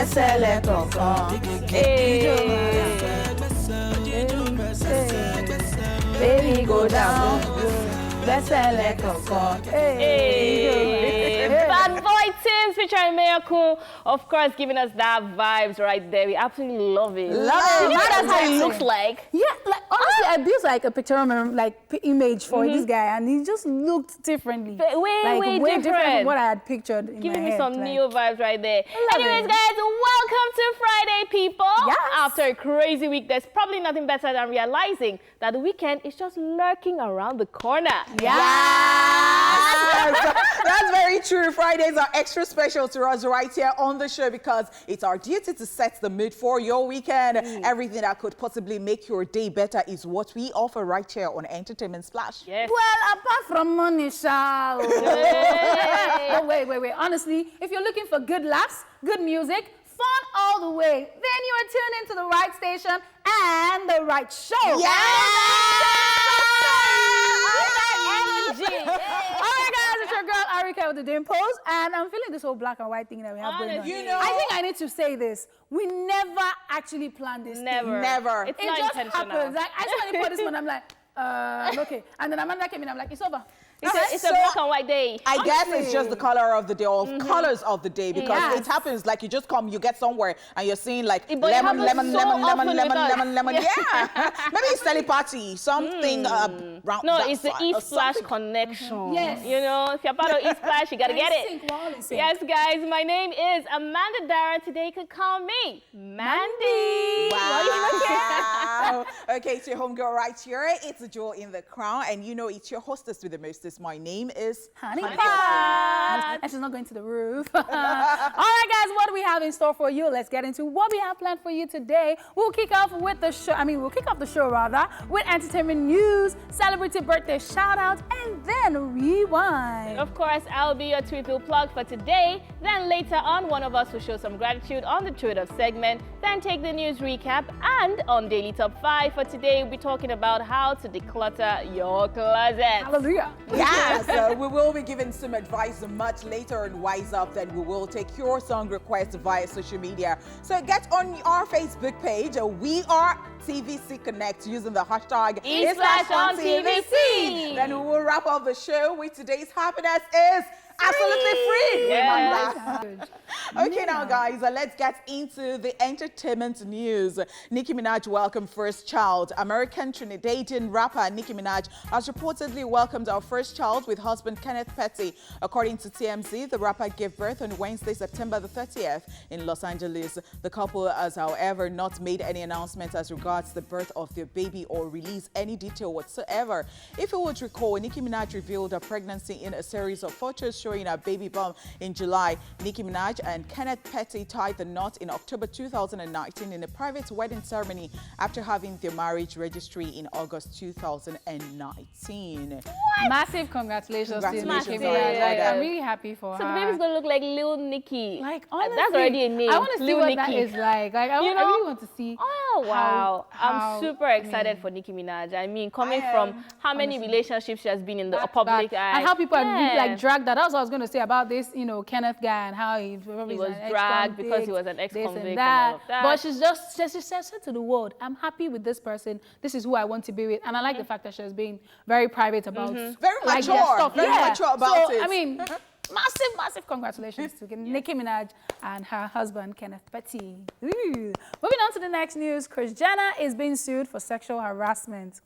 Besele koko. Baby go down. Besele koko. Bad Boy Teens featuring Miracle, of course, giving us that vibes right there. We absolutely love it. Love it. That's how it looks like. Yeah, like honestly, I built like a picture image for this guy, and he just looked differently. Way different from what I had pictured in Giving my me head. some new vibes right there. love Anyways, it. guys, welcome to Friday, people. Yes. After a crazy week, there's probably nothing better than realizing that the weekend is just lurking around the corner. Yes. That's very true. Fridays are extra special to us right here on the show because it's our duty to set the mood for your weekend. Everything that could possibly make your day better is what we offer right here on Entertainment Splash. Yes. Well, apart from money, shall. But wait. Honestly, if you're looking for good laughs, good music, fun all the way, then you are tuned into the right station and the right show. All right, guys, it's your girl Ariyiike Dimples, and I'm feeling this whole black and white thing that we have going on. You know, I think I need to say this. We never actually planned this. Never. Never. It's It not just intentional. happens. Like, I saw Honeypot this one, I'm like, okay. And then Amanda came in, I'm like, it's over. It's a black and white day. I guess it's just the color of the day, or colors of the day, because Yes. it happens like you just come, you get somewhere, and you're seeing like But it lemon, happens so often with us. lemon. Yeah. Maybe it's telepathy, something round. No, that it's the side or East Flash something. connection. Yes. You know, if you're part of East Flash, you gotta get it. Yes, guys, my name is Amanda Dara. Today you could call me Mandy. Wow. Okay, it's your homegirl right here. It's a jewel in the crown, and you know it's your hostess with the mostest. My name is Honeypot. And she's not going to the roof. All right, guys, what do we have in store for you? Let's get into what we have planned for you today. We'll kick off with the show. We'll kick off the show rather with entertainment news, celebrity birthday shout out, and then rewind. Of course, I'll be your Tweetville plug for today. Then later on, one of us will show some gratitude on the Tweet Of segment, then take the news recap, and on Daily Top 5 for today, we'll be talking about how to declutter your closet. Hallelujah. Yeah, so we will be giving some advice much later on Wise Up. Then we will take your song requests via social media. So get on our Facebook page. We are TVC Connect using the hashtag /OnTVC. Then we will wrap up the show with today's happiness is absolutely free. Yes. Remember? Okay, now guys, let's get into the entertainment news. Nicki Minaj welcomed first child. American Trinidadian rapper Nicki Minaj has reportedly welcomed our first child with husband Kenneth Petty. According to TMZ, the rapper gave birth on Wednesday, September the 30th in Los Angeles. The couple has, however, not made any announcements as regards the birth of their baby or released any detail whatsoever. If you would recall, Nicki Minaj revealed her pregnancy in a series of photos showing her baby bump in July. Nicki Minaj and Kenneth Petty tied the knot in October 2019 in a private wedding ceremony after having their marriage registry in August 2019. What? Massive congratulations to Nicki Congratulations, Minaj. Nicki. I'm really happy for So her. the baby's gonna look like Lil Nicki. Like, honestly, that's already a name. I want to see Lil what Nicki. that is like. I really want to see. Oh, wow. I'm how- super excited for Nicki Minaj. I mean, coming from how many relationships she has been in the public eye. And how people are really, like dragged that. That's what I was going to say about this, Kenneth guy and how he probably was an dragged because he ex-convict, was an this ex-convict and that. all of that. But she said to the world, I'm happy with this person. This is who I want to be with. And I like the fact that she has been very private about Very like, mature. their stuff. Very mature about so, it. I mean, massive congratulations to Nicki Minaj and her husband, Kenneth Petty. Ooh. Moving on to the next news, Kris Jenner is being sued for sexual harassment.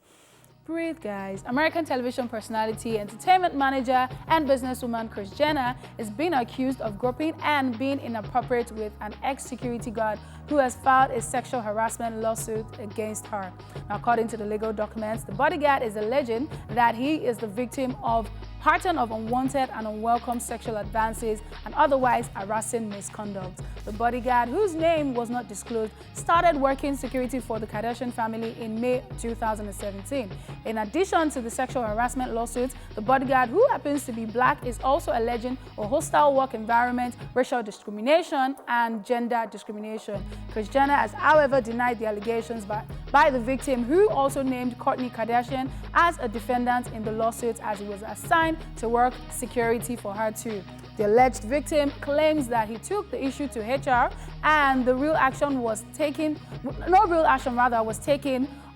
Breathe, guys. American television personality, entertainment manager, and businesswoman Kris Jenner is being accused of groping and being inappropriate with an ex-security guard who has filed a sexual harassment lawsuit against her. Now, according to the legal documents, the bodyguard is alleging that he is the victim of pattern of unwanted and unwelcome sexual advances and otherwise harassing misconduct. The bodyguard, whose name was not disclosed, started working security for the Kardashian family in May 2017. In addition to the sexual harassment lawsuits, the bodyguard, who happens to be black, is also alleging a hostile work environment, racial discrimination, and gender discrimination. Kris Jenner has, however, denied the allegations by the victim, who also named Kourtney Kardashian as a defendant in the lawsuit, as he was assigned to work security for her too. The alleged victim claims that he took the issue to HR and no real action was taken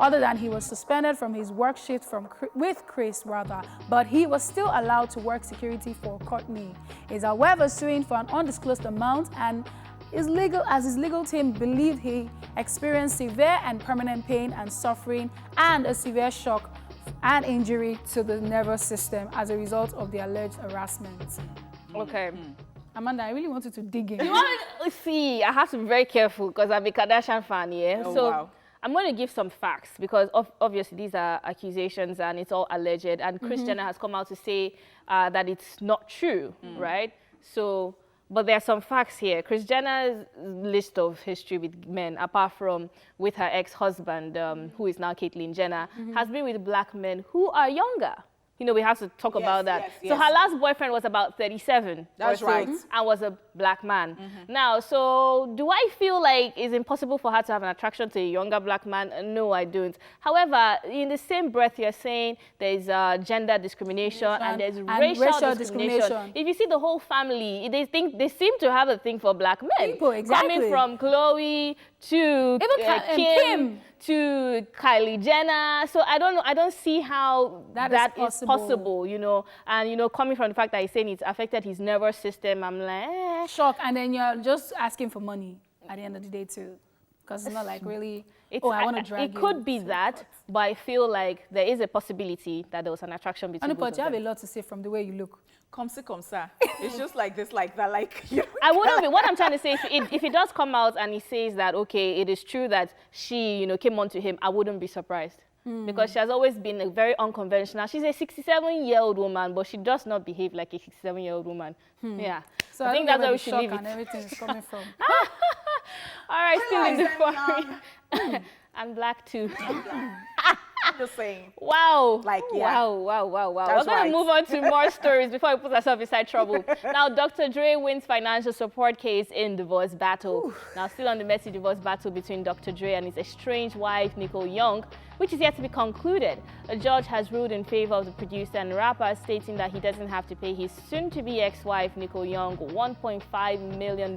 other than he was suspended from his work shift with Kris but he was still allowed to work security for Kourtney. He is, however, suing for an undisclosed amount, and his legal team believed he experienced severe and permanent pain and suffering and a severe shock and injury to the nervous system as a result of the alleged harassment. Okay. Amanda, I really wanted to dig in. You want to see, I have to be very careful because I'm a Kardashian fan, yeah? Oh, so wow. I'm going to give some facts because obviously these are accusations and it's all alleged. And Kris Jenner has come out to say that it's not true, right? So, but there are some facts here. Kris Jenner's list of history with men, apart from with her ex-husband, who is now Caitlyn Jenner, has been with black men who are younger. You know, we have to talk about that. So her last boyfriend was about 37. That's right. And was a black man. Now, so do I feel like it's impossible for her to have an attraction to a younger black man? No, I don't. However, in the same breath, you're saying there's gender discrimination and there's racial discrimination. If you see the whole family, they seem to have a thing for black men. People, exactly. Coming from Chloe to Kim to Kylie Jenner. So I don't know. I don't see how that is possible, you know. And, you know, coming from the fact that he's saying it's affected his nervous system, I'm like, shock. And then you're just asking for money at the end of the day, too. Because it's not like really, I want to drag you. It could be that, but I feel like there is a possibility that there was an attraction between both of them. You have a lot to say from the way you look. Comme ça. It's just like this, like that, like... You know, I wouldn't be. What I'm trying to say, if it does come out and he says that, okay, it is true that she, you know, came on to him, I wouldn't be surprised. Because she has always been a very unconventional. She's a 67-year-old woman, but she does not behave like a 67-year-old woman. Yeah. So I think that's where we should leave it. And everything is coming from. All right, still in the foreign. And black too. I'm just saying. Wow. Like, yeah. Wow. That's We're going to move on to more stories before we put ourselves inside trouble. Now, Dr. Dre wins financial support case in divorce battle. Ooh. Now, still on the messy divorce battle between Dr. Dre and his estranged wife, Nicki Minaj, which is yet to be concluded. A judge has ruled in favor of the producer and rapper, stating that he doesn't have to pay his soon-to-be ex-wife, Nicki Minaj, $1.5 million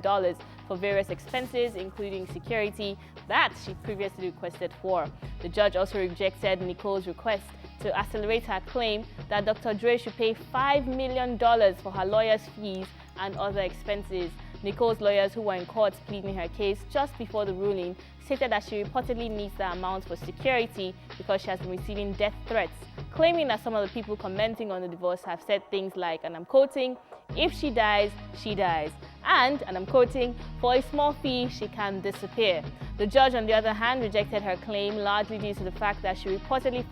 for various expenses, including security, that she previously requested for. The judge also rejected Nicki's request to accelerate her claim that Dr. Dre should pay $5 million for her lawyer's fees and other expenses. Nicki's lawyers, who were in court pleading her case just before the ruling, stated that she reportedly needs the amount for security because she has been receiving death threats, claiming that some of the people commenting on the divorce have said things like, and I'm quoting, "If she dies, she dies," and I'm quoting, "For a small fee, she can disappear." The judge, on the other hand, rejected her claim largely due to the fact that she reportedly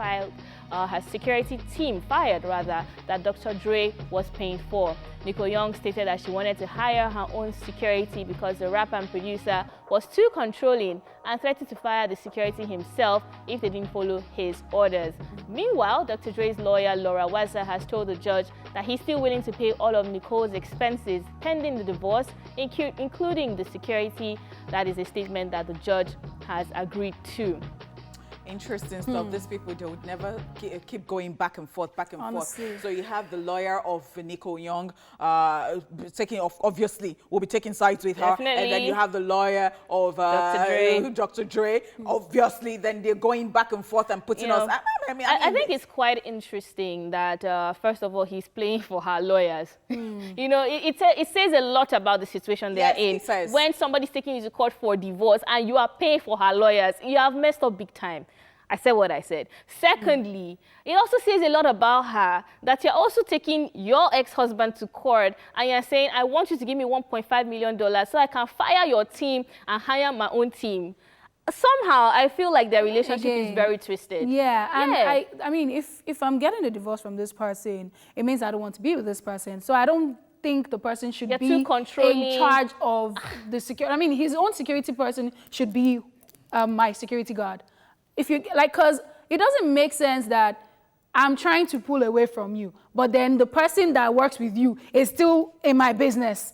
her security team fired that Dr. Dre was paying for. Nicki Minaj stated that she wanted to hire her own security because the rapper and producer was too controlling and threatened to fire the security himself if they didn't follow his orders. Meanwhile, Dr. Dre's lawyer, Laura Wazza, has told the judge that he's still willing to pay all of Nicki's expenses pending the divorce, including the security. That is a statement that the judge has agreed to. Interesting stuff. These people, they would never keep going back and forth. Honestly. So you have the lawyer of Nicki Minaj obviously will be taking sides with her. Definitely. And then you have the lawyer of Dr. Dre. Obviously, then they're going back and forth and putting us... I think it's quite interesting that, first of all, he's playing for her lawyers. You know, it says a lot about the situation they are in. It says. When somebody's taking you to court for divorce and you are paying for her lawyers, you have messed up big time. I said what I said. Secondly, it also says a lot about her that you're also taking your ex-husband to court and you're saying, I want you to give me $1.5 million so I can fire your team and hire my own team. Somehow, I feel like their relationship is very twisted. Yeah, and I mean, if I'm getting a divorce from this person, it means I don't want to be with this person. So I don't think the person should be in charge of the security. I mean, his own security person should be my security guard. If you like, because it doesn't make sense that I'm trying to pull away from you, but then the person that works with you is still in my business.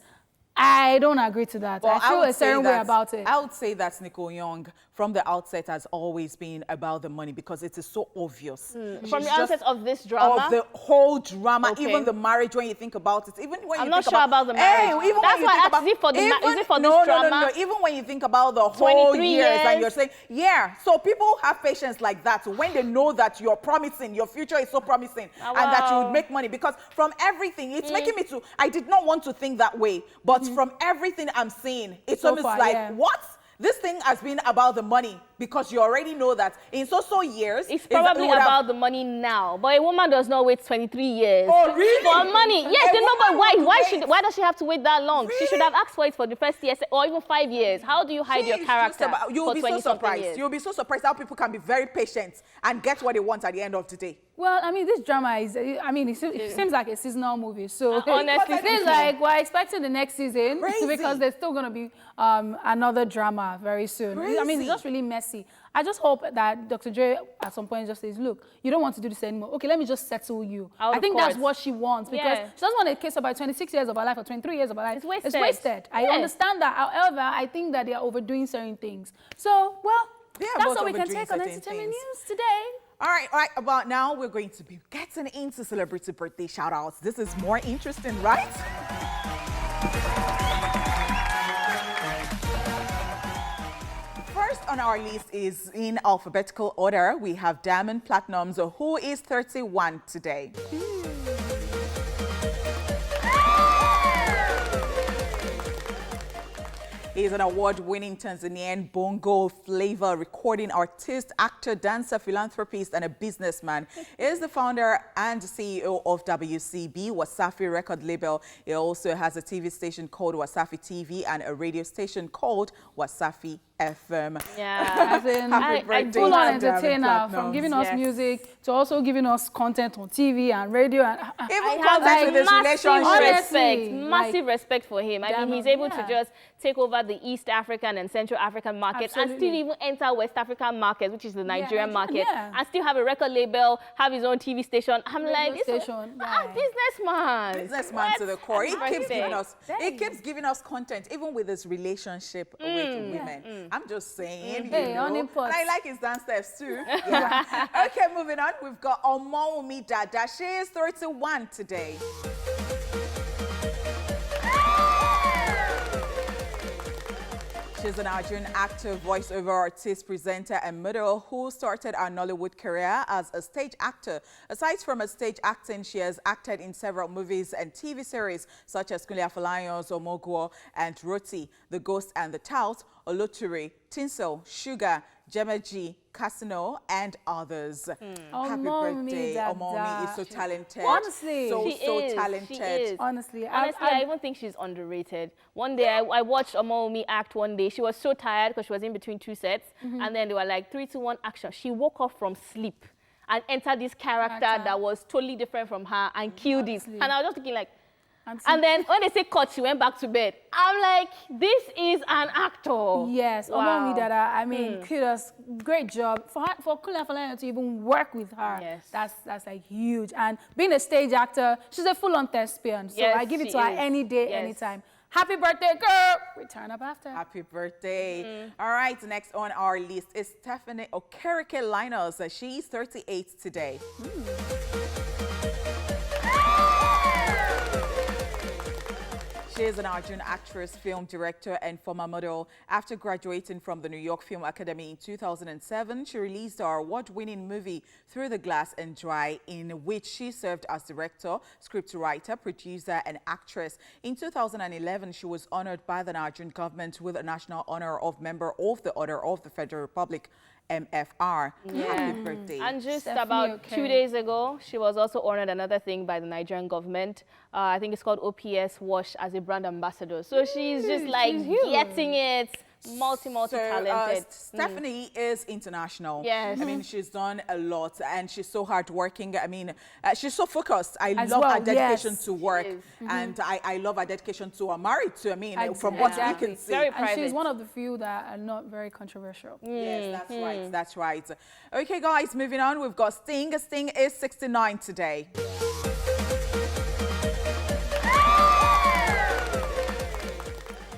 I don't agree to that. Well, I feel a certain way about it. I would say that Nicole Young, from the outset, has always been about the money because it is so obvious. From the outset of this drama? Of the whole drama, Okay. even the marriage, when you think about it. Even when I'm you not think sure about the marriage. Hey, even That's when you why I think asked, is it for, is it for this drama? No. Even when you think about the whole 23 years and years. you're saying, yeah. So people have patience like that. So when they know that you're promising, your future is so promising, and that you would make money. Because from everything, it's making me to, I did not want to think that way. But from everything I'm seeing, it's So almost far, like, yeah. what? This thing has been about the money because you already know that in so years. It's probably about the money now, but a woman does not wait 23 years Oh, really? for money. Yes, A they know, but woman why does she have to wait that long? She should have asked for it for the first year or even 5 years. How do you hide your She's character just you'll for be so 20-something surprised. years? You'll be so surprised how people can be very patient and get what they want at the end of the day. Well, I mean, this drama is, I mean, it seems like a seasonal movie. So Honestly it feels like we're expecting the next season Crazy. because there's still going to be another drama very soon. I mean, it's just really messy. I just hope that Dr. Dre at some point just says, look, you don't want to do this anymore. Okay, let me just settle you. Out I of think court. that's what she wants because Yeah. she doesn't want a case about 26 years of her life or 23 years of her life. It's wasted. It's wasted. I Yeah. understand that. However, I think that they are overdoing certain things. So, well, They are that's both all we can overdoing take on certain entertainment things. news today. All right, about now we're going to be getting into celebrity birthday shout outs. This is more interesting, right? First on our list is in alphabetical order. We have Diamond Platnumz, who is 31 today. He is an award-winning Tanzanian bongo flavor recording artist, actor, dancer, philanthropist, and a businessman. He is the founder and CEO of WCB, Wasafi record label. He also has a TV station called Wasafi TV and a radio station called Wasafi FM. Yeah. As in, Happy birthday, full on Diamond entertainer, Platnumz. from giving us Yes. music to also giving us content on TV and radio. And, Even I have contact with his massive relationship. respect, Honestly, massive respect for him. I mean, he's able to yeah. just take over the East African and Central African markets and still Absolutely. even enter West African markets, which is the Nigerian market, yeah. and still have a record label, have his own TV station. I'm Radio like, this station, businessman. Businessman to the core. He Happy keeps giving birthday. us, he keeps giving us content, even with his relationship with women. I'm just saying, Hey, you know. Honeypot. And I like his dance steps too. Yeah. Okay, moving on. We've got Omomi Dada. She is 31 today. She's an Nigerian actor, voiceover artist, presenter, and model who started her Nollywood career as a stage actor. Aside from her stage acting, she has acted in several movies and TV series such as Kunle Afolayan's Omogwo and Roti, The Ghost and the Tout, Oloturi, Tinsel, Sugar, Jemeji, Casino, and others. Happy Omomi birthday. Dada. Omomi is so talented. Honestly. So She is, talented. she is. Honestly, I even think she's underrated. One day, I watched Omomi act one day. She was so tired because she was in between two sets. And then they were like, 3, 2, 1, action. She woke up from sleep and entered this character that was totally different from her and killed it. And I was just thinking like, and then when they say cut, she went back to bed. I'm like, this is an actor. Yes, Wow. Omomi Dada. I mean, kudos, great job for Kunle Afolayan to even work with her. Yes. That's like huge. And being a stage actor, she's a full-on thespian. So Yes, I give it she to her is. any day, Yes. anytime. Happy birthday, girl! Return up after. Happy birthday. All right, next on our list is Stephanie Okereke Linus. She's 38 today. She is an Nigerian actress, film director, and former model. After graduating from the New York Film Academy in 2007, she released her award-winning movie Through the Glass and Dry, in which she served as director, scriptwriter, producer, and actress. In 2011, she was honored by the Nigerian government with a national honor of Member of the Order of the Federal Republic, MFR. Happy birthday. And just Stephanie about 2 Okereke. days ago, she was also honored another thing by the Nigerian government. I think it's called OPS Wash as a brand ambassador. So she's just like she's huge. getting it. Multi-talented. Stephanie is international. Yes. I mean, she's done a lot and she's so hardworking. I mean, she's so focused. I As love well, her dedication yes. to work. And I love her dedication to her married to. I mean, from what we can see. Very And private. she's one of the few that are not very controversial. Yes, that's right. That's right. Okay, guys, moving on. We've got Sting. Sting is 69 today.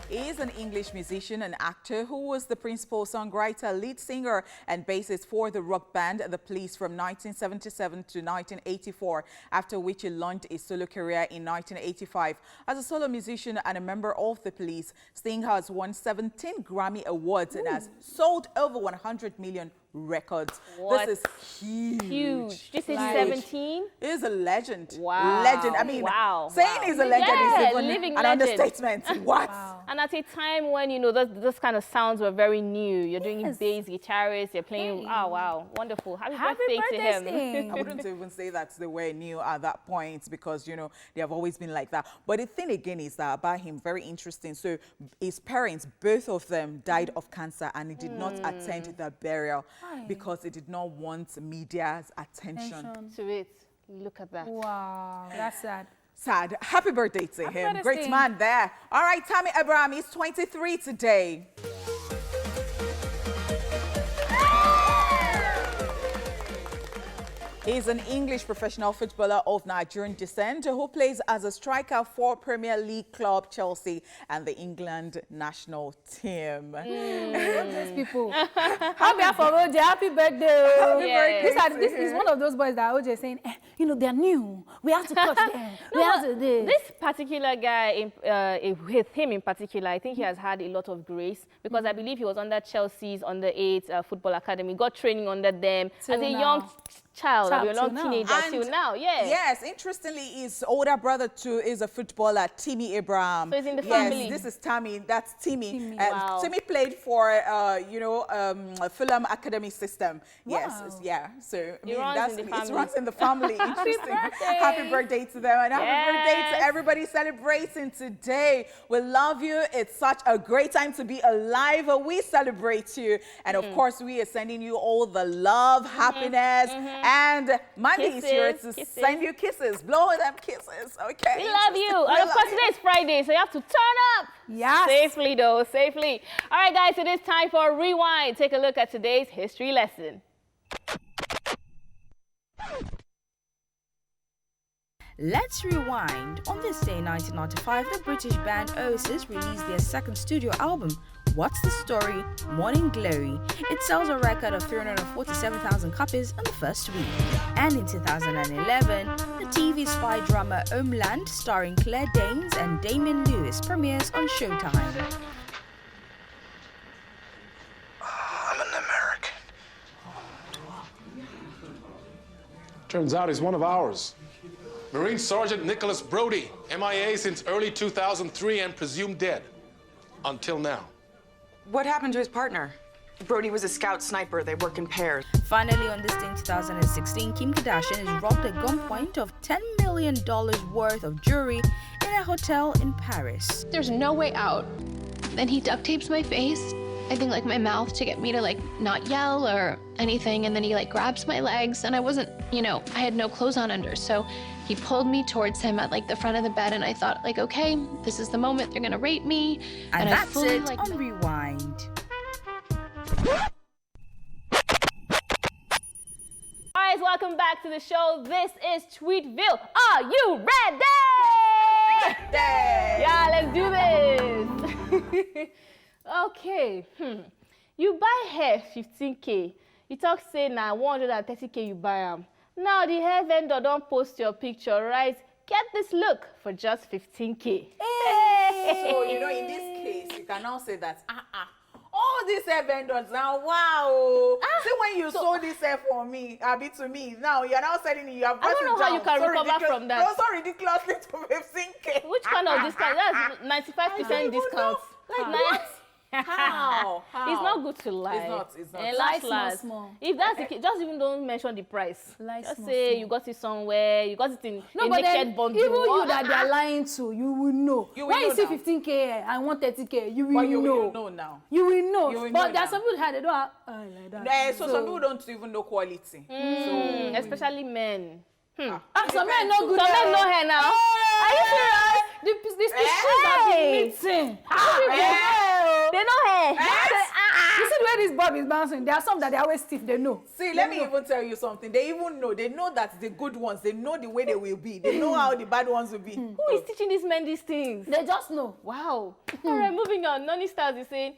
He is an English musician and actor who was the principal songwriter, lead singer, and bassist for the rock band The Police from 1977 to 1984, after which he launched his solo career in 1985. As a solo musician and a member of The Police, Sting has won 17 Grammy Awards and has sold over 100 million records. What? This is huge. Huge. This is Like- 17? He is a legend. Wow. Legend. I mean, Wow. saying he's a legend Yeah, is even living an legend. understatement. What? And at a time when, you know, those kind of sounds were very new. You're doing Yes. bass guitarist, you're playing. Hey. Oh, wow. Wonderful. Happy Happy birthday to birthday, him. Sting. I wouldn't even say that they were new at that point because, you know, they have always been like that. But the thing again is that about him, very interesting. So his parents, both of them died of cancer and he did not attend their burial Why? because he did not want media's attention. To it. Look at that. Wow, that's sad. Sad. Happy birthday to Happy him. birthday, Great Sting. man there. All right, Tammy Abraham is 23 today. He's an English professional footballer of Nigerian descent who plays as a striker for Premier League club Chelsea and the England national team. These people. On behalf of OJ, happy birthday. Yes. This is one of those boys that OJ is saying, you know, they're new. We have to touch them. We have to do this. This particular guy, with him in particular, I think he has had a lot of grace because I believe he was under Chelsea's under-8 football academy, got training under them Till as a now. young child, a Till young now. teenager And till now. Yeah. Yes, interestingly, his older brother too is a footballer, Timmy Abraham. So he's in the yes, family. this is Tammy. That's Timmy. Timmy. Wow. Timmy played for, Fulham Academy system. Yes, Wow. yeah. So I mean, runs in the it family. runs in the family. Interesting. birthday. Happy birthday to them and happy birthday Yes. to everybody celebrating today. We love you. It's such a great time to be alive. We celebrate you, and of course, we are sending you all the love, happiness, and Mandy is here to Kisses. send you kisses. Blow them kisses, okay? We love you. We And of love course, you. today is Friday, so you have to turn up. Yes. Safely, though, safely. All right, guys, it is time for a rewind. Take a look at today's history lesson. Let's rewind. On this day in 1995, the British band Oasis released their second studio album, What's the Story? Morning Glory. It sells a record of 347,000 copies in the first week. And in 2011, the TV spy drama Homeland, starring Claire Danes and Damian Lewis, premieres on Showtime. I'm an American. Turns out he's one of ours. Marine Sergeant Nicholas Brody, MIA since early 2003 and presumed dead. Until now. What happened to his partner? Brody was a scout sniper. They work in pairs. Finally, on this day in 2016, Kim Kardashian is robbed at gunpoint of $10 million worth of jewelry in a hotel in Paris. There's no way out. Then he duct tapes my face, I think like my mouth, to get me to like not yell or anything. And then he like grabs my legs, and I wasn't, I had no clothes on under. So he pulled me towards him at like the front of the bed, and I thought like, okay, this is the moment they're gonna rape me. And I that's fully, it like, on Rewind. Guys, welcome back to the show. This is Tweetville. Are you ready? Yeah, let's do this. Okay. You buy hair 15K. You talk say now 130K you buy them. Now the hair vendor don't post your picture, right? Get this look for just 15K. So, in this case, you can now say that, all these hair vendors now, wow. See, when you sold this hair for me, to me, now you're now selling it, you have I don't know how you can recover from that. So ridiculously to 15K. Which kind of discount? That's 95% discount. Like Nice. what? How? It's not good to lie. It's not. It's not. And Lie last. small. If that's the case, just even don't mention the price. Lie Just small, say small. you got it somewhere, you got it in No, a but then naked bundle. even you that they are lying to, you will know. You will when you know see now. 15K and 130K, you will But you know. will know now. You will know. You will But know there are now. some people that they don't have like that. So some people don't even know quality. Especially men. Some men no good. Some men know her now. Are you serious? The species have been meeting. They know her. You see the way this bob is bouncing? There are some that they always stiff. They know. See, let me even tell you something. They even know. They know that the good ones, they know the way they will be. They know how the bad ones will be. Who is teaching these men these things? They just know. Wow. All right, moving on. Noni Stars is saying,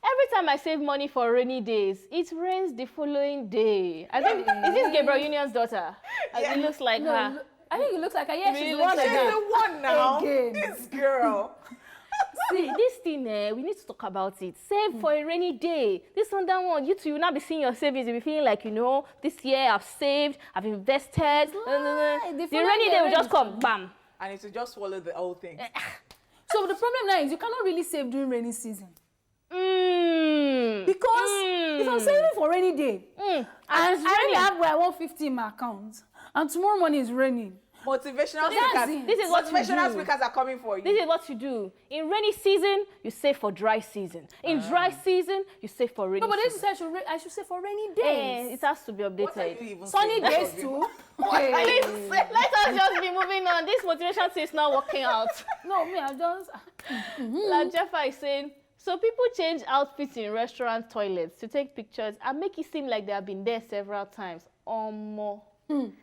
every time I save money for rainy days, it rains the following day. I think, is this Gabriel Union's daughter? It looks like her. I think it looks like a yes. Really She's the one looks She's like again. the one now. Again. This girl. See, this thing, we need to talk about it. Save for a rainy day. This one, that one. You two will not be seeing your savings. You'll be feeling like, you know, this year I've saved, I've invested. The rainy day will just come, bam. And it will just swallow the whole thing. So the problem now is you cannot really save during rainy season. Mm. Because if I'm saving for rainy day, and I only have my 150 in my account, and tomorrow morning is raining. Motivational that's speakers. it. This is what you Motivational do. speakers are coming for you. This is what you do. In rainy season, you save for dry season. In dry season, you save for rainy No, but this season. is I should say for rainy Eh, days. it has to be What are you updated. even Sunny saying? days too. Let us just be moving on. This motivation thing is not working out. No, me, I just. Like Jeffa is saying, so people change outfits in restaurant toilets to take pictures and make it seem like they have been there several times or more.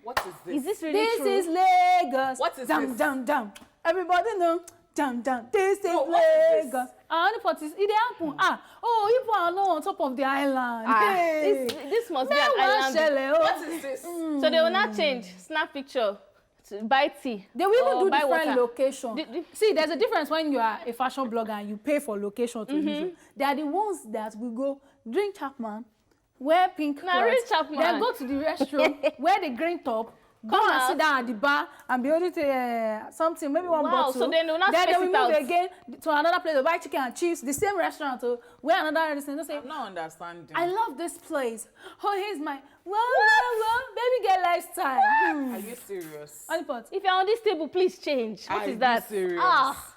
What is this? Is this really This true? is Lagos. What is down, this? Down, down. Everybody know. Down, down. This is No, what is this? Lagos. Honeypot is it happen. You are not on top of the island. Hey. This must be an Mẹ́wàá island. ṣẹlẹ̀ o. What is this? So they will not change. Snap picture. Buy tea. They will even or do buy different water. location. See, there's a difference when you are a fashion blogger and you pay for location to use it. They are the ones that will go drink Chapman, wear pink Nah, real clothes, Chapman. then go to the restroom, wear the green top, come and sit down at the bar and be able to something, maybe one Wow, bottle. so then they will not then space they will it move out. again to another place to buy chicken and chips, the same restaurant to wear another restaurant. Say, I'm not understanding. I love this place. Oh, here's my baby girl lifestyle. Are you serious? Honeypot. If you're on this table, please change. What Are is that? you serious? Ah.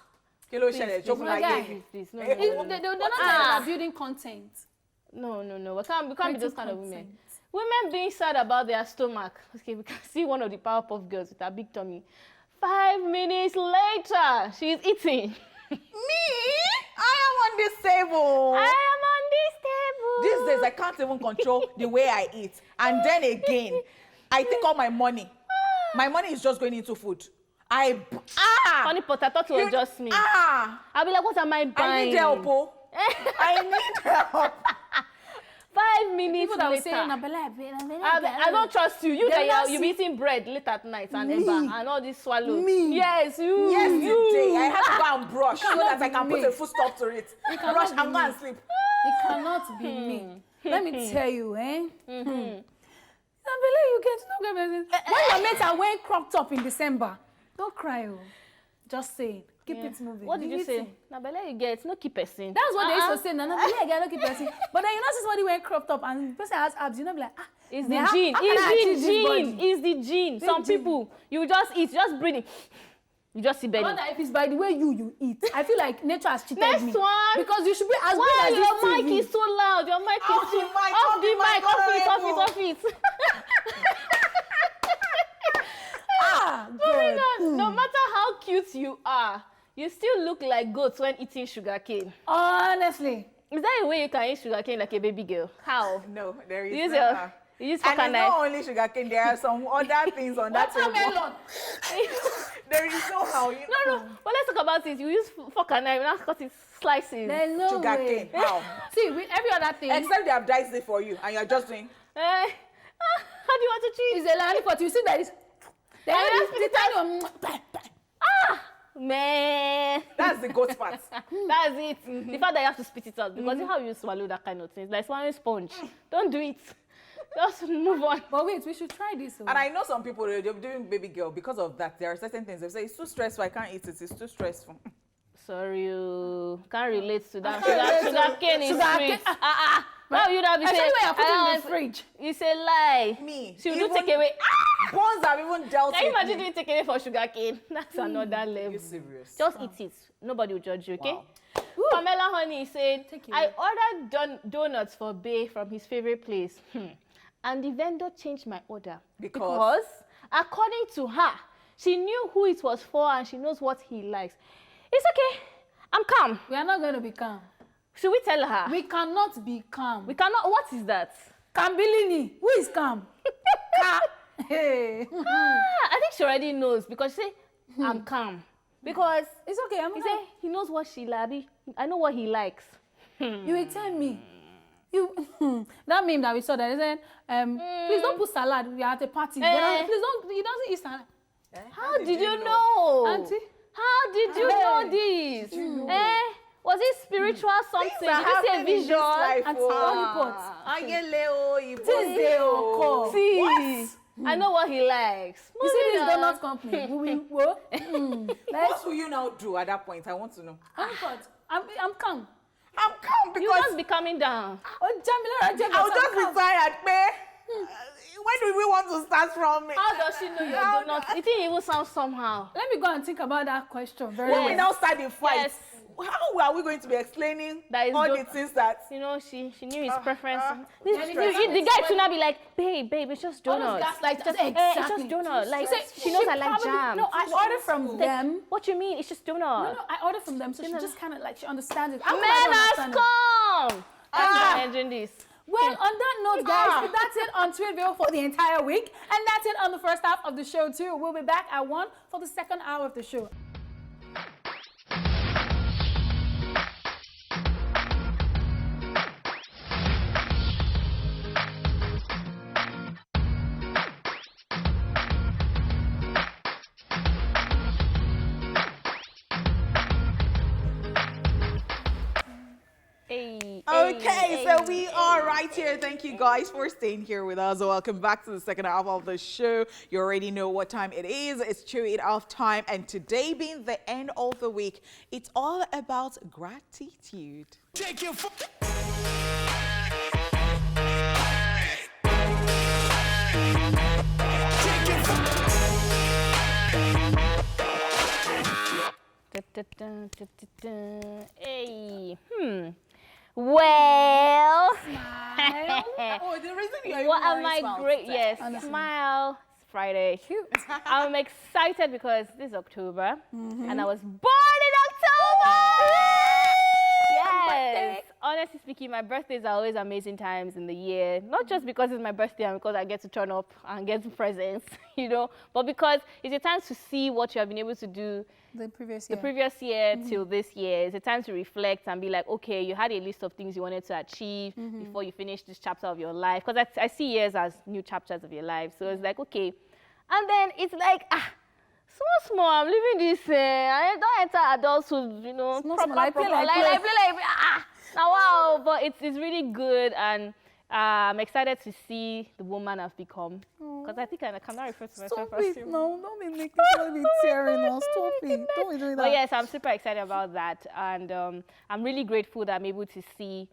Kilo shele, joke my like guy. you. Please, no, Eh, no, They're no, not no. talking about building content. No. We can't be those Creative kind of women. content. Women being sad about their stomach. Okay, we can see one of the Powerpuff Girls with her big tummy. 5 minutes later, she's eating. Me? I am on this table. I am on this table. These days, I can't even control the way I eat. And then again, I take all my money. My money is just going into food. Honeypot, I thought it was just me. I'll be like, what am I buying? I need help, oh. I need help. 5 minutes People that will later. say, I don't trust you. You They will not that you'll be eating bread late at night and Me. eba and all this swallow. Me. Yes, you. Yesterday, you. I had to go and brush so cannot that I be can put me. a full stop to it. cannot Brush be and go me. and sleep. It cannot be me. Let me tell you, I believe you get no get business. When your mates are wearing crop top in December, don't cry, oh. Just say it. Keep it moving. What did you Leave say? it. Na belle you get, no keep person. That's what they used to say. No, I don't keep person. But then you know, somebody wearing crop top and the person has abs, you know, be like, It's man, the gene. how can I achieve It's this the gene. body? It's the gene. Some gene. people, you just eat, just breathing. You just see I belly. wonder if it's by the way you eat. I feel like nature has cheated Next me. one. Because you should be as Why big as your this mic TV. is so loud? Your mic is Off too the mic, off the mic. Off it. Moving on. No matter how cute you are, you still look like goats when eating sugarcane. Honestly. Is that a way you can eat sugarcane like a baby girl? How? No, there is You use not. your, you use And fuck it's not only sugarcane, there are some other things on that table. Watermelon. There is no how you No. But let's talk about it. You use fork and knife, you not cut it slices. There's no sugarcane. way. How? See, with every other thing, Except they have diced it for you and you're just doing. How do you want to treat? it's a lollipop. You see that is. They And have that's the tiny one. Man. That's the goat part. That's it. The fact that you have to spit it out. Because how you swallow that kind of thing. It's like swallowing sponge. Don't do it. Just move on. But wait, we should try this. And I know some people, they're doing baby girl because of that. There are certain things they say, it's too stressful, I can't eat it, it's too stressful. sorry, you can't relate to that. Sugar cane is sweet. Now you don't be saying, especially when you're putting in the fridge. You say lie. Me. She will take away. Bonds have even dealt Can you with imagine me. doing take away for sugar cane? That's another level. You serious? Just eat it. Nobody will judge you, okay? Wow. Pamela Honey said, I ordered donuts for Bay from his favorite place. And the vendor changed my order. Because, according to her, she knew who it was for and she knows what he likes. It's okay. I'm calm. We are not going to be calm. Should we tell her? We cannot be calm. We cannot. What is that? Kambilini. Who is calm? Hey. I think she already knows because she say, I'm calm. Because it's okay. He say he knows what she likes. I know what he likes. You will tell me. That meme that we saw that, they said, please don't put salad. We are at a party. Please don't. He doesn't eat salad. How did you know? Auntie? How did you know this? Was it spiritual something? Did you see a vision? And Honeypot. See, I know what he likes. You see this donut company? What will you now do at that point? I want to know. Honeypot, I'm calm. I'm calm because you must be coming down. I'll just be tired, babe. When do we want to start from? How does she know your donut? It didn't even sound somehow. Let me go and think about that question very When we now start the fight, yes. How are we going to be explaining all the things that... You know, she knew his preference. The guy should not be like, babe, it's just donuts. It's just donuts. Like, she knows I like jam. No, I ordered from them. What you mean? It's just donuts. No, I ordered from them, so she just kind of like, she understands it. Man has come! I'm ending this. Well, on that note, guys, that's it on Tweetville for the entire week. And that's it on the first half of the show, too. We'll be back at 1 for the second hour of the show. Okay, so we are right here. Thank you guys for staying here with us. Welcome back to the second half of the show. You already know what time it is. It's Chew It Off time. And today being the end of the week, it's all about gratitude. Take your Hey, well, The reason you're what am I great? Yes, smile. It's Friday. I'm excited because this is October, and I was born in October. Yes. Honestly speaking, my birthdays are always amazing times in the year. Not just because it's my birthday and because I get to turn up and get presents, you know, but because it's a time to see what you have been able to do the previous year till this year. It's a time to reflect and be like, okay, you had a list of things you wanted to achieve before you finish this chapter of your life. Because I see years as new chapters of your life. So it's like, okay. And then it's like, small, I'm living this, I don't enter adulthood, you know, proper. Now, wow, but it's really good, and I'm excited to see the woman I've become. Because I think I cannot refer to myself as human. No, don't be making me tearing us. Stop it. Don't be doing that. But yes, I'm super excited about that, and I'm really grateful that I'm able to see.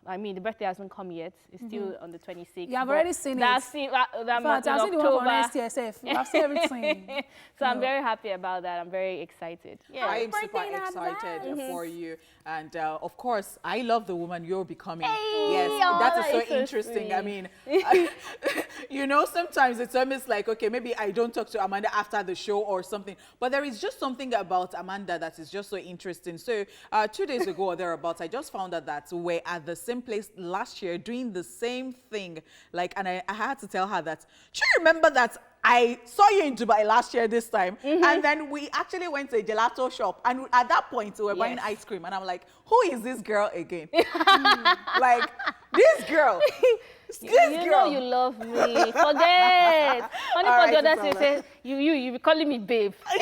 I mean, the birthday hasn't come yet. It's still on the 26th. You have already seen it. I've seen I've seen the one for STSF. I've seen everything. So I'm very happy about that. I'm very excited. Yeah, I'm super excited for you. And of course, I love the woman you're becoming. Yes, that is so interesting. Sweet. I mean, you know, sometimes it's almost like, okay, maybe I don't talk to Amanda after the show or something. But there is just something about Amanda that is just so interesting. So 2 days ago or thereabouts, I just found out that we're at the same place last year doing the same thing. Like, and I had to tell her that, do you remember that I saw you in Dubai last year this time, and then we actually went to a gelato shop, and at that point we were buying ice cream, and I'm like, who is this girl again? Like, this girl. You know you love me. Forget. Honeypot the other day said, you be calling me babe. Who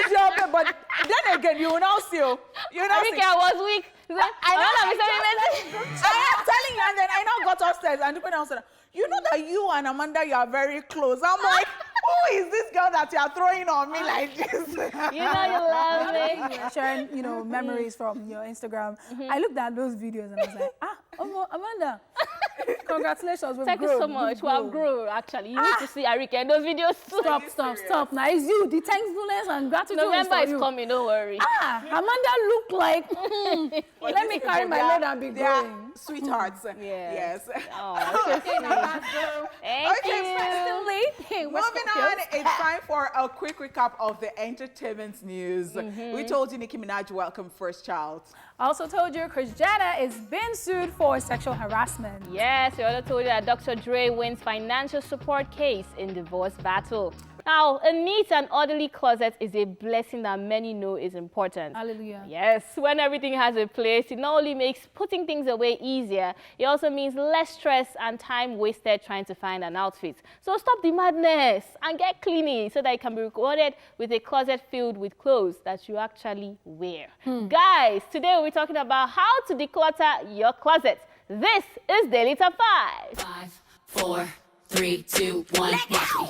is your babe? But then again, you will now see. I think I was weak. I am telling you, and then I now got upstairs, and people now said, you know that you and Amanda, you are very close. I'm like, Who is this girl that you are throwing on me like this? You know you love it. You were sharing, memories from your Instagram. I looked at those videos and I was like, Amanda, congratulations. Thank you so much. We have grown, actually. You need to see Ariyiike in those videos too. Stop. Now it's you. The thankfulness and gratitude November is is coming, don't worry. Amanda looked like, let me carry my load and be going. Sweethearts. Yes. Oh, okay, now let's go. Thank you. Moving on, it's time for a quick recap of the entertainment news. We told you Nicki Minaj welcomed first child. Also told you Kris Jenner is being sued for sexual harassment. Yes, we also told you that Dr. Dre wins financial support case in divorce battle. Now, a neat and orderly closet is a blessing that many know is important. Hallelujah. Yes, when everything has a place, it not only makes putting things away easier, it also means less stress and time wasted trying to find an outfit. So stop the madness and get cleaning so that you can be rewarded with a closet filled with clothes that you actually wear. Guys, today we'll be talking about how to declutter your closet. This is Daily Top 5. 5, 4, 3, 2, 1, watch me.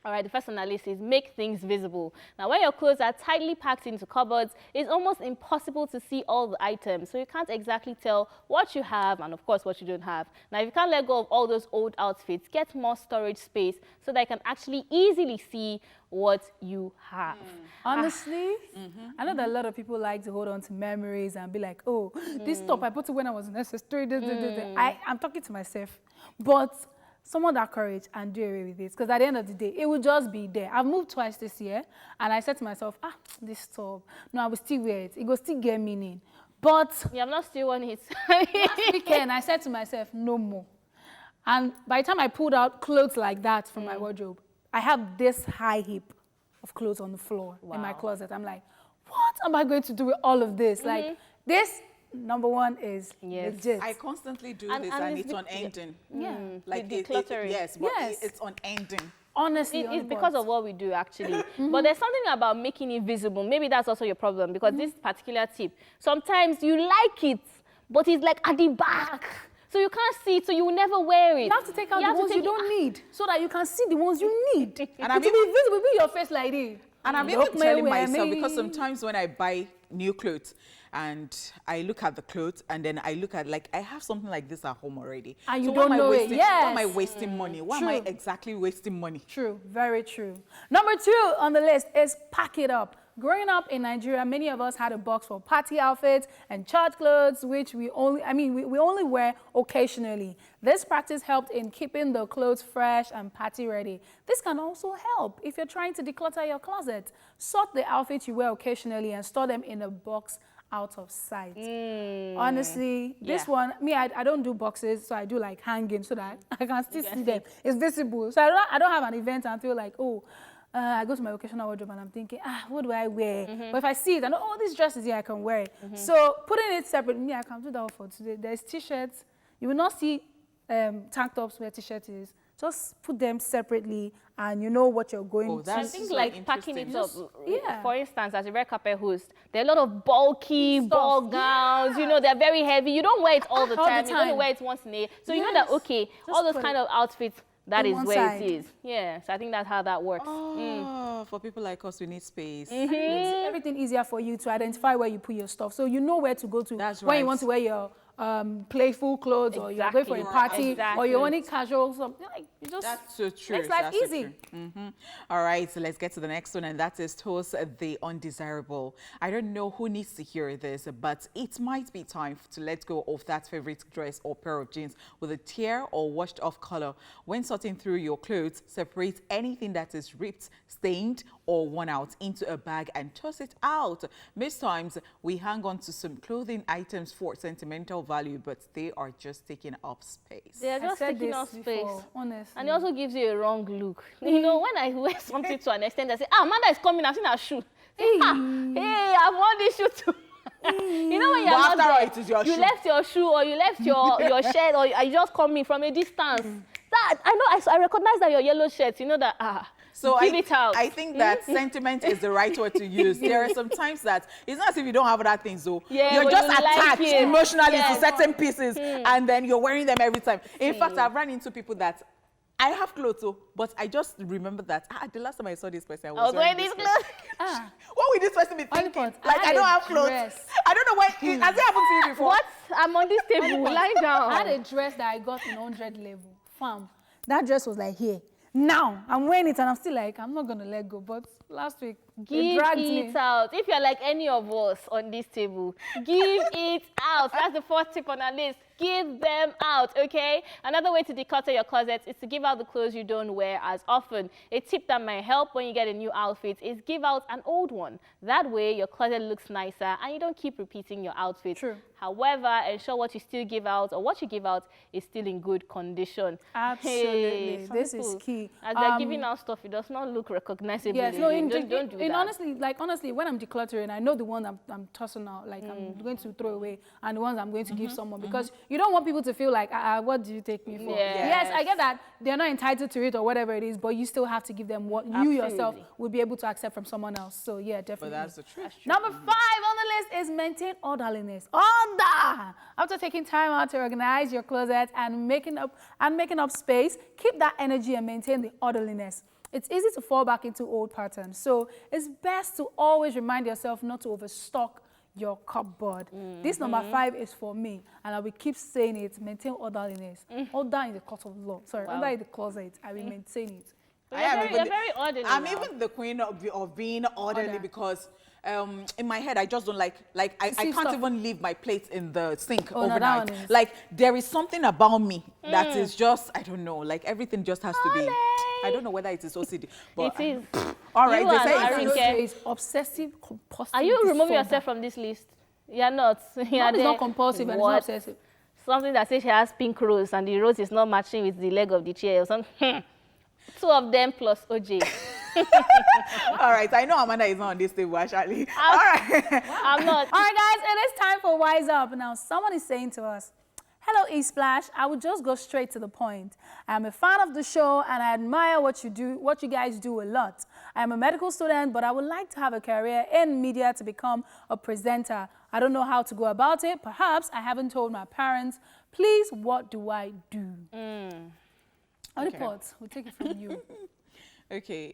All right, the first on our list is make things visible. Now, when your clothes are tightly packed into cupboards, it's almost impossible to see all the items, so you can't exactly tell what you have and, of course, what you don't have. Now, if you can't let go of all those old outfits, get more storage space so that you can actually easily see what you have. Honestly, I know that a lot of people like to hold on to memories and be like, oh, this top I put it when I was in SS3. I'm talking to myself, but someone that courage and do away with it, because at the end of the day, it will just be there. I've moved twice this year, and I said to myself, this top, no, I will still wear it. It will still get meaning. But you have not still worn it. last weekend, I said to myself, no more. And by the time I pulled out clothes like that from my wardrobe, I have this high heap of clothes on the floor in my closet. I'm like, what am I going to do with all of this? Like, this, number one, is legit. I constantly do this, and it's unending. Like decluttering. It's unending. Honestly, it's because of what we do, actually. But there's something about making it visible. Maybe that's also your problem, because this particular tip, sometimes you like it, but it's like at the back. So you can't see it, so you will never wear it. You have to take out the ones you don't need, so that you can see the ones you need. And it will be visible, be your face like this. And I'm even telling myself, because sometimes when I buy new clothes, and I look at the clothes, and then I look at, like, I have something like this at home already. And you don't know it, yes. Why am I wasting money? Why am I exactly wasting money? True, very true. Number 2 on the list is pack it up. Growing up in Nigeria, many of us had a box for party outfits and church clothes, which we only wear occasionally. This practice helped in keeping the clothes fresh and party ready. This can also help if you're trying to declutter your closet. Sort the outfits you wear occasionally and store them in a box out of sight. Honestly, this one, I don't do boxes, so I do like hanging so that I can still see them. It's visible. So I don't have an event and feel like, oh, I go to my occasional wardrobe and I'm thinking, what do I wear? But if I see it, I know, oh, this dress is here, I can wear it. So putting it separate, I can do that for today. There's t-shirts. You will not see tank tops where t-shirt is. Just put them separately and you know what you're going to. I think like packing it up. For instance, as a red carpet host, there are a lot of bulky ball gowns. You know, they're very heavy. You don't wear it all the time. You only wear it once in a year. So you know that, okay, all those kind of outfits, that is where it is. Yeah, so I think that's how that works. For people like us, we need space. It makes everything easier for you to identify where you put your stuff. So you know where to go to when you want to wear your playful clothes, or you're going for a party, or you're only casual. So, like, you just that's so true. Makes life easy. All right, so let's get to the next one, and that is toast the undesirable. I don't know who needs to hear this, but it might be time to let go of that favorite dress or pair of jeans with a tear or washed off color. When sorting through your clothes, separate anything that is ripped, stained, or worn out into a bag and toss it out. Most times, we hang on to some clothing items for sentimental value, but they are just taking up space. They are just taking up space. Honestly. And it also gives you a wrong look. You know, when I wear something to an extent, I say, Amanda is coming, I've seen her shoe. Hey, I've worn this shoe too. You know when you're not there, you left your shoe or you left your shirt, or you just come in from a distance. That I know, I recognize that your yellow shirt, you know that, So Give it out. I think that sentiment is the right word to use. There are some times that it's not as if you don't have other things, though. Yeah, you're but just you like attached it. emotionally Yes. to certain pieces, and then you're wearing them every time. In fact, I've run into people that I have clothes, too, but I just remember that the last time I saw this person, I was wearing this these clothes. What would this person be thinking? Honeypot, Like, I don't have clothes. dress. I don't know when. Has it happened to you before? What? I'm on this table, lying down. I had a dress that I got in 100 level. Fam, that dress was like here. Now, I'm wearing it and I'm still like, I'm not going to let go. But last week, they Give dragged it me. out. If you're like any of us on this table, give it out. That's the first tip on our list. Give them out, okay? Another way to declutter your closet is to give out the clothes you don't wear as often. A tip that might help when you get a new outfit is give out an old one. That way, your closet looks nicer and you don't keep repeating your outfit. True. However, ensure what you still give out or what you give out is still in good condition. Absolutely. Hey, some This is people, key. As they're giving out stuff, it does not look recognizable. Yes, no, don't do that. honestly, when I'm decluttering, I know the one I'm tossing out, like I'm going to throw away, and the ones I'm going to give someone, because you don't want people to feel like, what do you take me for? Yes. Yes, I get that they're not entitled to it or whatever it is, but you still have to give them what you yourself Absolutely. would be able to accept from someone else. So yeah, definitely. But that's the truth. Number 5 on the list is maintain orderliness. Order! After taking time out to organize your closet and making up space, keep that energy and maintain the orderliness. It's easy to fall back into old patterns, so it's best to always remind yourself not to overstock your cupboard. This number 5 is for me, and I will keep saying it. Maintain orderliness. Order in the closet of law. Sorry, order in the closet. I will maintain it. But you're very orderly I'm now. even the queen of being orderly because in my head I just don't like I can't stuff. even leave my plate in the sink Oh, no, that overnight. one is- Like there is something about me that is just, I don't know, like everything just has to be. I don't know whether it is OCD, but It is. all right, You they are say not it's Ariyiike. It's obsessive compulsive. Are you removing disorder. yourself from this list? You're not. You're Mine is there. not compulsive and it's What? not obsessive. Something that says she has pink rose and the rose is not matching with the leg of the chair or something. 2 of them plus OJ. all right. I know Amanda is not on this table actually. All right. I'm not. All right, guys, it is time for Wise Up. Now, someone is saying to us, hello, E-Splash. I would just go straight to the point. I'm a fan of the show, and I admire what you guys do a lot. I'm a medical student, but I would like to have a career in media to become a presenter. I don't know how to go about it. Perhaps I haven't told my parents. Please, what do I do? Honeypot, we'll take it from you. Okay,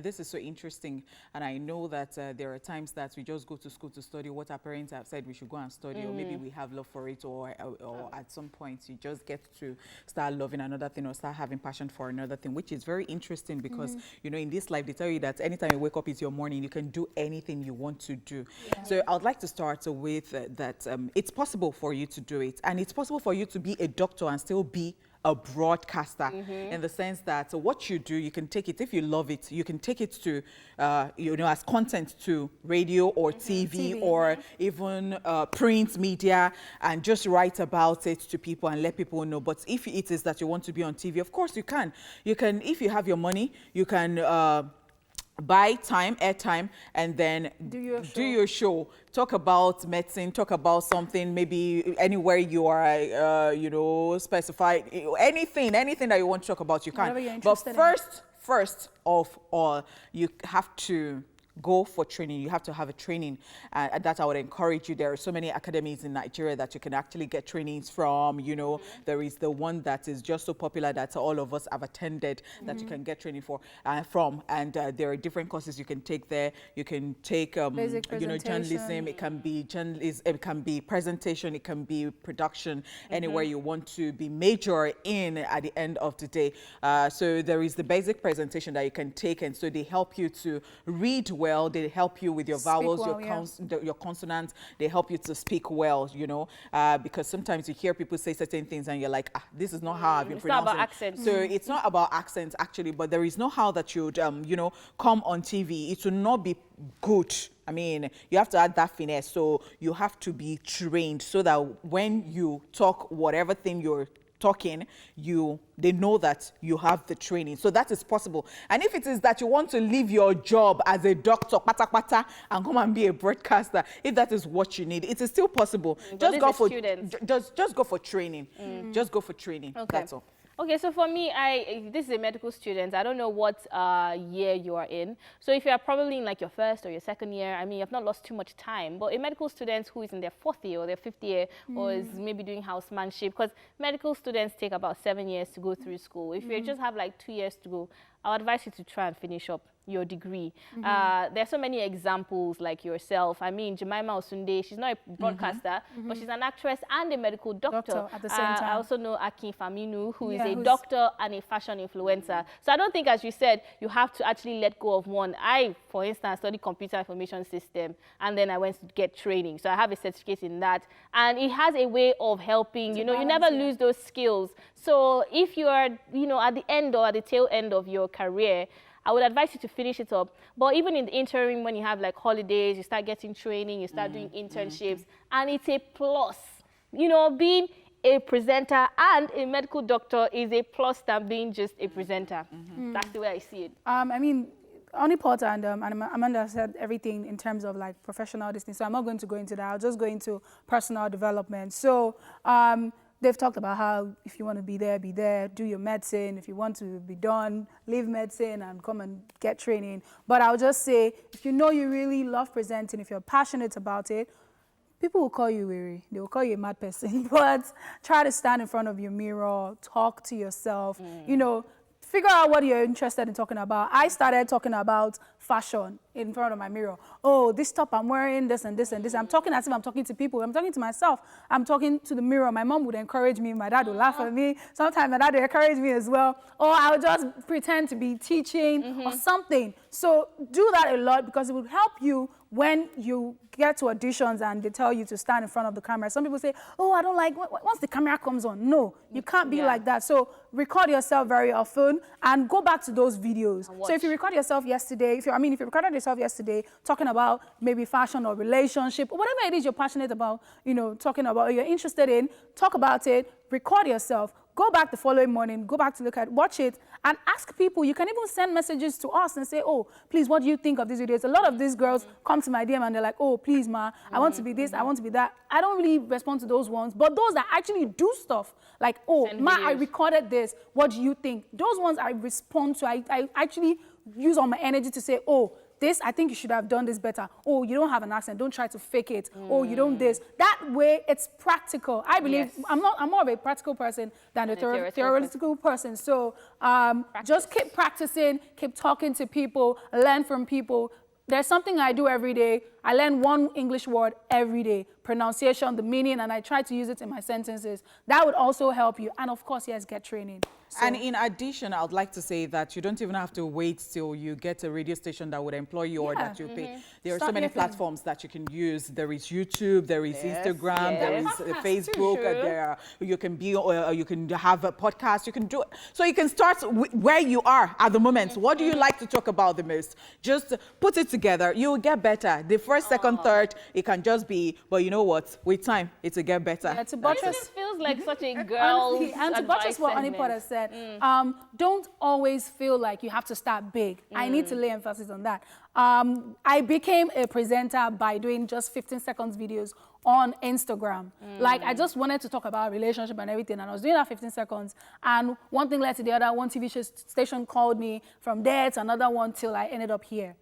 this is so interesting, and I know that there are times that we just go to school to study what our parents have said we should go and study, or maybe we have love for it, or at some point you just get to start loving another thing or start having passion for another thing, which is very interesting because, you know, in this life, they tell you that anytime you wake up, it's your morning, you can do anything you want to do. Yeah. So I would like to start with that it's possible for you to do it, and it's possible for you to be a doctor and still be a broadcaster, in the sense that what you do, you can take it, if you love it, you can take it to, you know, as content to radio or TV or even print media, and just write about it to people and let people know. But if it is that you want to be on TV, of course you can. You can, if you have your money, you can buy airtime, and then do your show. Talk about medicine, talk about something, maybe anywhere you are, you know, specify anything that you want to talk about, you can. But first of all, you have to go for training. You have to have a training, and that I would encourage you. There are so many academies in Nigeria that you can actually get trainings from. You know, there is the one that is just so popular that all of us have attended that you can get training from, and there are different courses you can take there. You can take, you know, journalism. It can be journalism. It can be presentation. It can be production. Anywhere you want to be major in at the end of the day. So there is the basic presentation that you can take, and so they help you to read well. They help you with your vowels, your consonants. They help you to speak well, you know, because sometimes you hear people say certain things and you're like, this is not how I've been pronouncing. It's not about accent. So it's not about accent actually, but there is no how that you'd, you know, come on TV. It will not be good. I mean, you have to add that finesse. So you have to be trained so that when you talk whatever thing you're talking, they know that you have the training. So that is possible. And if it is that you want to leave your job as a doctor, and come and be a broadcaster, if that is what you need, it is still possible. Just go for training. Just go for training. Okay. That's all. Okay, so for me, this is a medical student. I don't know what year you are in. So if you are probably in like your first or your second year, I mean, you've not lost too much time. But a medical student who is in their 4th year or their 5th year or is maybe doing housemanship, because medical students take about 7 years to go through school. If you just have like 2 years to go, I would advise you to try and finish up your degree. There are so many examples like yourself. I mean, Jemima Osunde, she's not a broadcaster, but she's an actress and a medical doctor. At the same time. I also know Akin Faminu, who is a doctor and a fashion influencer. So I don't think, as you said, you have to actually let go of one. I, for instance, studied computer information system, and then I went to get training. So I have a certificate in that. And it has a way of helping, you know, you never lose those skills. So if you are, you know, at the end or at the tail end of your career, I would advise you to finish it up. But even in the interim, when you have like holidays, you start getting training, you start doing internships, and it's a plus. You know, being a presenter and a medical doctor is a plus than being just a presenter. That's the way I see it. I mean, Honeypot and Amanda said everything in terms of like professional distance, so I'm not going to go into that. I'll just go into personal development. So they've talked about how if you want to be there, do your medicine. If you want to be done, leave medicine and come and get training. But I'll just say, if you know you really love presenting, if you're passionate about it, people will call you weary. They will call you a mad person. But try to stand in front of your mirror, talk to yourself, you know, figure out what you're interested in talking about. I started talking about fashion in front of my mirror. Oh, this top I'm wearing, this and this and this. I'm talking as if I'm talking to people. I'm talking to myself. I'm talking to the mirror. My mom would encourage me. My dad would laugh at me. Sometimes my dad would encourage me as well. Or I would just pretend to be teaching or something. So do that a lot because it will help you when you get to auditions and they tell you to stand in front of the camera. Some people say, oh, I don't like, once the camera comes on. No, you can't be like that. So record yourself very often and go back to those videos. So if you record yourself yesterday, if you recorded yourself yesterday talking about maybe fashion or relationship, or whatever it is you're passionate about, you know, talking about, or you're interested in, talk about it, record yourself. Go back the following morning, go back to look at, watch it, and ask people. You can even send messages to us and say, oh, please, what do you think of these videos? A lot of these girls come to my DM and they're like, oh, please, ma, I want to be this, I want to be that. I don't really respond to those ones, but those that actually do stuff, like, oh, ma, I recorded this, what do you think? Those ones I respond to. I actually use all my energy to say, oh, this, I think you should have done this better. Oh, you don't have an accent, don't try to fake it. Oh, you don't this. That way, it's practical. I believe, I'm more of a practical person than a theoretical person. So just keep practicing, keep talking to people, learn from people. There's something I do every day. I learn one English word every day, pronunciation, the meaning, and I try to use it in my sentences. That would also help you. And of course, yes, get training. So. And in addition, I would like to say that you don't even have to wait till you get a radio station that would employ you or that you pay. There are so many platforms that you can use. There is YouTube, there is Instagram, there is Facebook, you can be, you can have a podcast, you can do it. So you can start where you are at the moment. What do you like to talk about the most? Just put it together. You will get better. The first, second, third, it can just be, but you know what? With time, it will get better. Yeah, to buttress, it feels like such a girl's and to buttress what Honeypot has said, don't always feel like you have to start big. I need to lay emphasis on that. I became a presenter by doing just 15 seconds videos on Instagram. Like, I just wanted to talk about relationship and everything, and I was doing that 15 seconds, and one thing led to the other. One TV station called me, from there to another one, till I ended up here.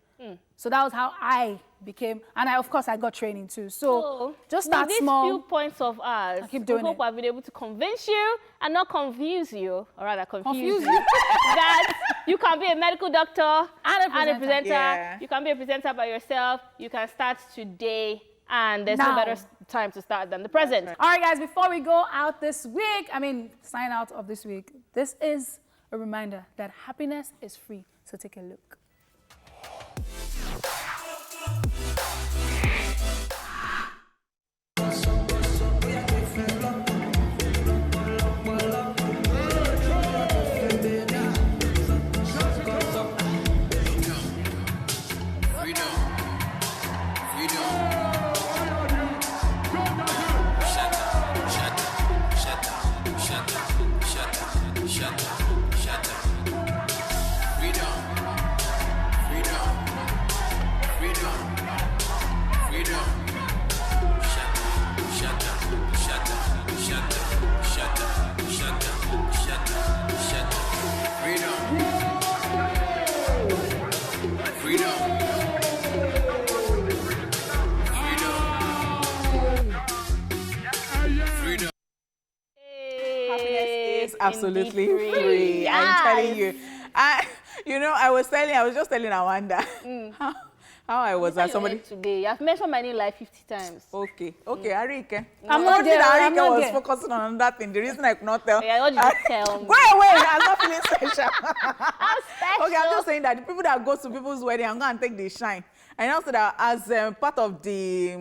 So that was how I became, and of course, I got training too. So just start small. These few points of ours, I hope I've been able to convince you and not confuse you, or rather confuse you, that you can be a medical doctor and a presenter. Yeah. You can be a presenter by yourself. You can start today, and there's no better time to start than the present. All right, guys, before we go out this week, sign out of this week, this is a reminder that happiness is free. So take a look. is absolutely Indeed free. free. I'm telling you. Yes. I was just telling Awanda how I was at somebody. Today, you have mentioned my name like 50 times. Okay, Ariyiike. I'm not there. I'm Ariyiike not was there. focusing on that thing. The reason I could not tell. Yeah, what did you tell me? Go away. I'm not feeling special. I'm special. Okay, I'm just saying that the people that go to people's wedding, I'm going to take the shine. And also that as part of the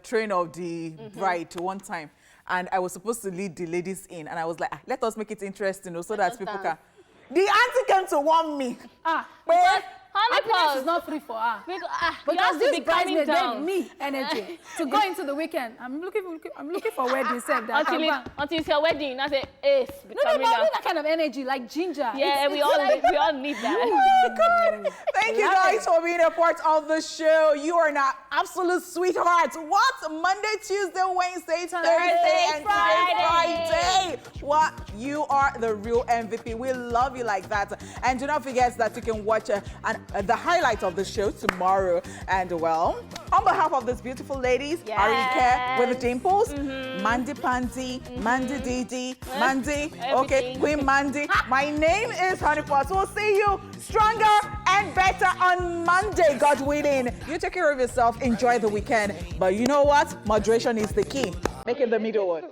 train of the bride one time, and I was supposed to lead the ladies in, and I was like, let us make it interesting so that people can. The auntie came to warn me. Happiness is not free for her. Because this bridesmaid gave me energy to go into the weekend. I'm looking for wedding set that until it's your wedding, I say, ace. No, but I need that kind of energy, like ginger. Yeah, we all need that. Oh, God. Thank you guys for being a part of the show. You are now absolute sweethearts. What? Monday, Tuesday, Wednesday, Thursday, and Friday. What? You are the real MVP. We love you like that. And do not forget that you can watch the highlight of the show tomorrow. And well, on behalf of these beautiful ladies, Ariyiike with the dimples, Mandy Pandy, Mandy Didi, Mandy, okay, Queen Mandy. My name is Honeypot. We'll see you stronger and better on Monday, God willing. You take care of yourself, enjoy the weekend. But you know what? Moderation is the key. Make it the middle one.